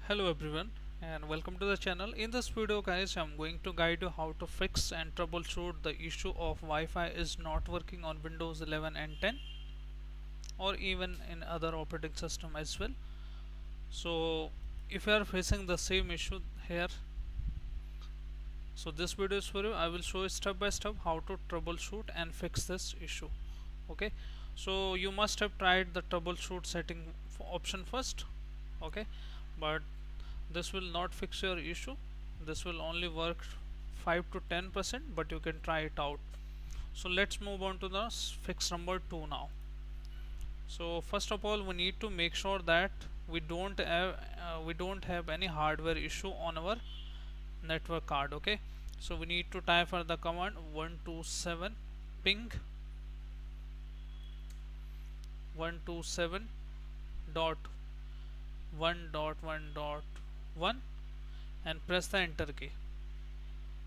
Hello everyone and welcome to the channel. In this video guys, I'm going to guide you how to fix and troubleshoot the issue of Wi-Fi is not working on Windows 11 and 10 or even in other operating system as well. So if you are facing the same issue here, so this video is for you. I will show you step by step how to troubleshoot and fix this issue. Okay, so you must have tried the troubleshoot setting option first. Okay, but this will not fix your issue. This will only work 5 to 10%, but you can try it out. So let's move on to the fix number 2 now. So first of all, we need to make sure that we don't have any hardware issue on our network card. Okay, so we need to type for the command 127 ping 127 dot 1.1.1 and press the enter key.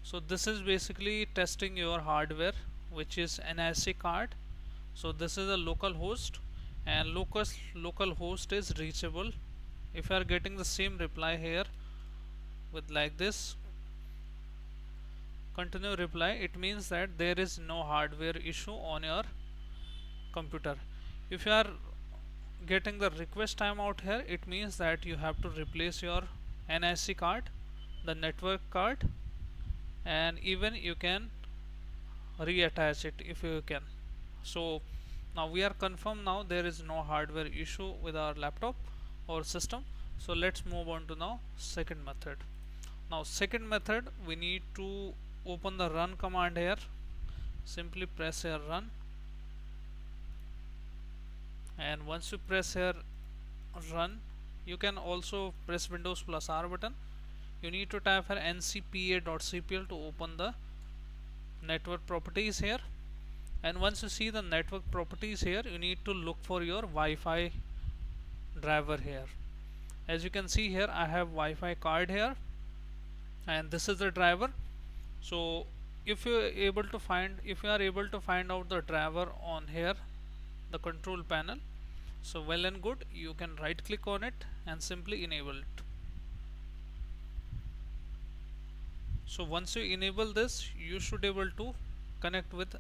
So this is basically testing your hardware, which is NIC card. So this is a local host and local host is reachable. If you are getting the same reply here with like this continue reply, it means that there is no hardware issue on your computer. If you are getting the request timeout here, it means that you have to replace your NIC card, the network card, and even you can reattach it if you can. So now we are confirmed, now there is no hardware issue with our laptop or system. So let's move on to now second method. Now second method, we need to open the run command here. Simply press here run, and once you press here run, you can also press Windows plus R button. You need to type here ncpa.cpl to open the network properties here, and once you see the network properties here, you need to look for your Wi-Fi driver here. As you can see here, I have Wi-Fi card here and this is the driver. So if you are able to find out the driver on here, the control panel, so well and good, you can right click on it and simply enable it. So once you enable this, you should able to connect with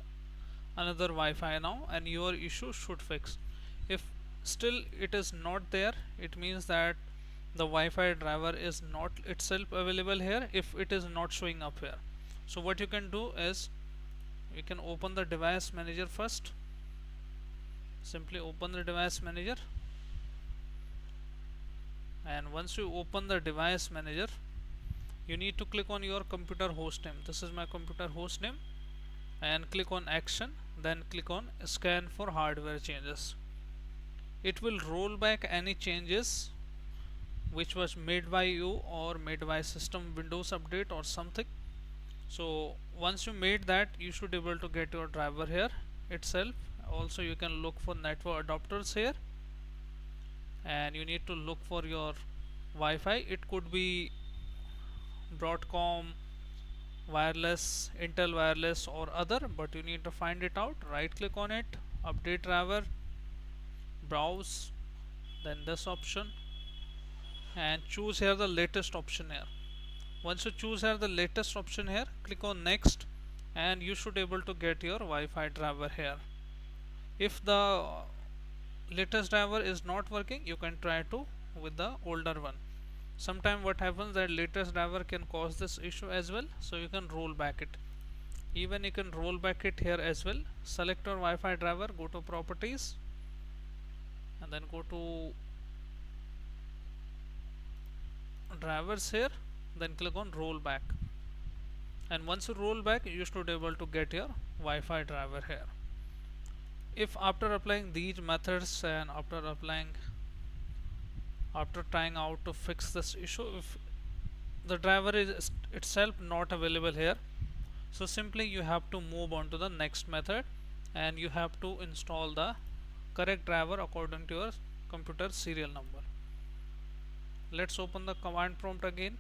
another Wi-Fi now and your issue should fix. If still it is not there, it means that the Wi-Fi driver is not itself available here if it is not showing up here. So what you can do is you can open the device manager first. Simply open the device manager, and once you open the device manager, you need to click on your computer host name. This is my computer host name, and click on action, then click on scan for hardware changes. It will roll back any changes which was made by you or made by system Windows update or something. So once you made that, you should be able to get your driver here itself. Also you can look for network adapters here, and you need to look for your Wi-Fi. It could be Broadcom wireless, Intel wireless or other, but you need to find it out. Right click on it, update driver, browse, then this option, and choose here the latest option here. Once you choose here the latest option here, click on next, and you should be able to get your Wi-Fi driver here. If the latest driver is not working, you can try to with the older one. Sometime what happens that latest driver can cause this issue as well, so you can roll back it. Even you can roll back it here as well. Select your Wi-Fi driver, go to properties, and then go to drivers here, then click on roll back, and once you roll back, you should be able to get your Wi-Fi driver here. If after applying these methods and after trying out to fix this issue, if the driver is itself not available here, so simply you have to move on to the next method, and you have to install the correct driver according to your computer serial number. Let's open the command prompt again.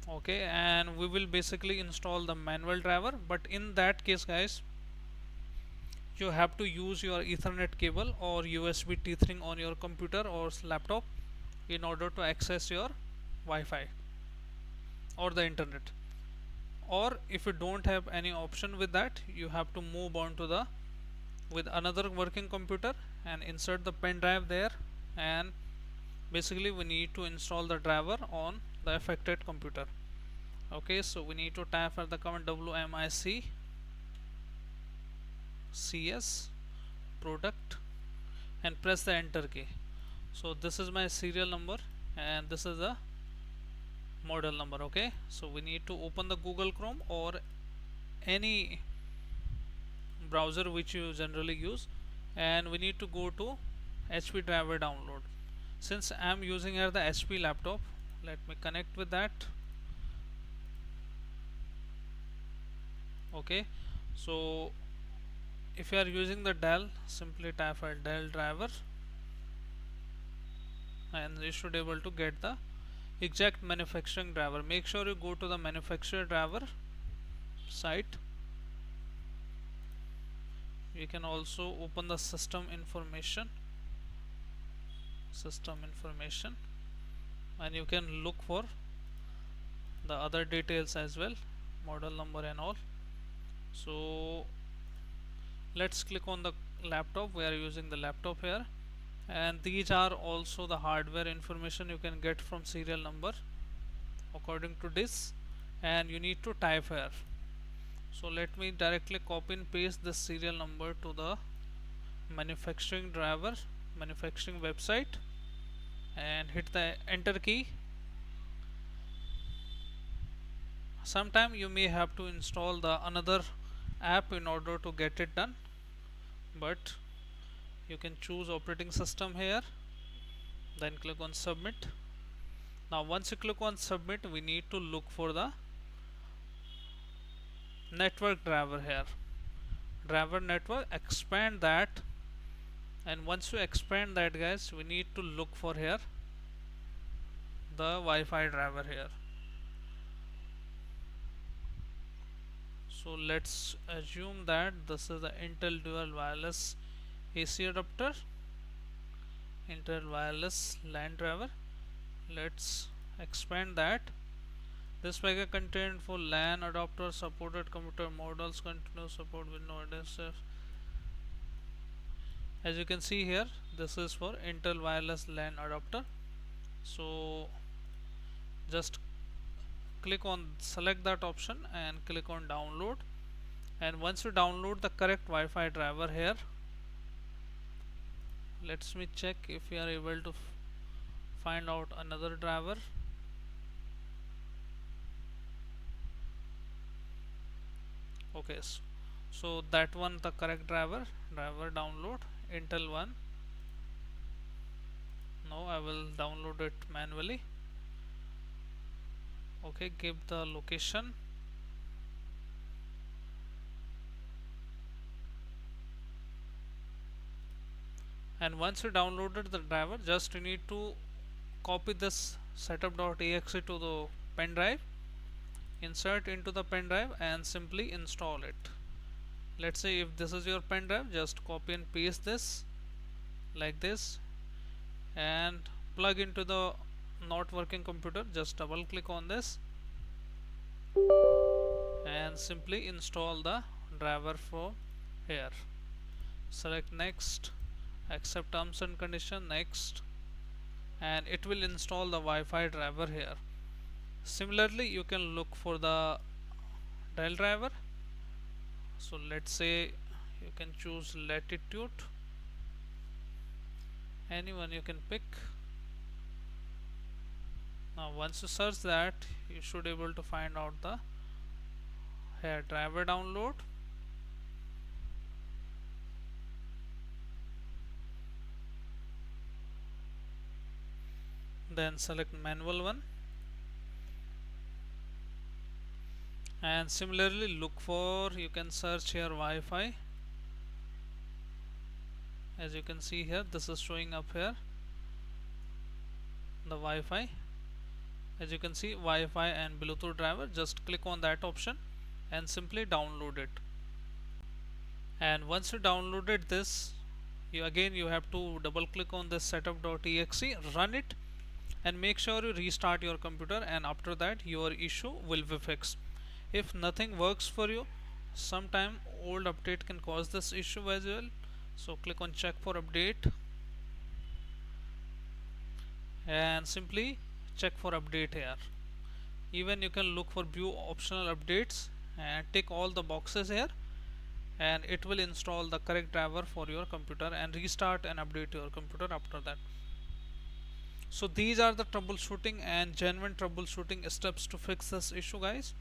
Okay, and we will basically install the manual driver, but in that case guys, you have to use your Ethernet cable or USB T3 on your computer or laptop, in order to access your Wi-Fi or the internet. Or if you don't have any option with that, you have to move on to the with another working computer and insert the pen drive there, and basically we need to install the driver on the affected computer. Okay, so we need to type for the command wmic cs product and press the enter key. So this is my serial number and this is the model number. Okay, so we need to open the Google Chrome or any browser which you generally use, and we need to go to HP driver download. Since I am using here the HP laptop, let me connect with that. Okay, so if you are using the Dell, simply type a Dell driver and you should able to get the exact manufacturing driver. Make sure you go to the manufacturer driver site. You can also open the system information and you can look for the other details as well, model number and all. So let's click on the laptop. We are using the laptop here, and these are also the hardware information you can get from serial number according to this, and you need to type here. So let me directly copy and paste this serial number to the manufacturing driver manufacturing website and hit the enter key. Sometime you may have to install the another app in order to get it done, but you can choose operating system here, then click on submit. Now once you click on submit, we need to look for the network driver here, driver network, expand that, and once you expand that, guys, we need to look for here the Wi-Fi driver here. So let's assume that this is the Intel dual wireless AC adapter, Intel wireless LAN driver. Let's expand that. This packet contained for LAN adapter, supported computer models, continue support with no adapter. As you can see here, this is for Intel wireless LAN adapter. So just click on, select that option and click on download, and once you download the correct Wi-Fi driver here, let's me check if we are able to find out another driver. Okay, so that one, the correct driver download, Intel one. Now I will download it manually. Okay, give the location, and once you downloaded the driver, just you need to copy this setup.exe to the pen drive, insert into the pen drive and simply install it. Let's say if this is your pen drive, just copy and paste this like this and plug into the not working computer. Just double click on this and simply install the driver from here. Select next, accept terms and condition, next, and it will install the Wi-Fi driver here. Similarly, you can look for the Dell driver. So let's say you can choose latitude, anyone you can pick. Now once you search that, you should able to find out the here driver download. Then select manual one, and similarly look for, you can search here Wi-Fi. As you can see here, this is showing up here the Wi-Fi. As you can see, Wi-Fi and Bluetooth driver, just click on that option and simply download it. And once you downloaded this, you have to double click on this setup.exe, run it, and make sure you restart your computer, and after that your issue will be fixed. If nothing works for you, sometime old update can cause this issue as well. So click on check for update and simply check for update here. Even you can look for view optional updates and tick all the boxes here, and it will install the correct driver for your computer and restart and update your computer after that. So these are the troubleshooting and genuine troubleshooting steps to fix this issue, guys.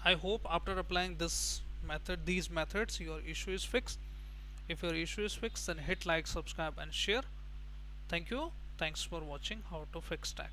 I hope after applying these methods, your issue is fixed. If your issue is fixed, then hit like, subscribe and share. Thank you. Thanks for watching how to fix tech.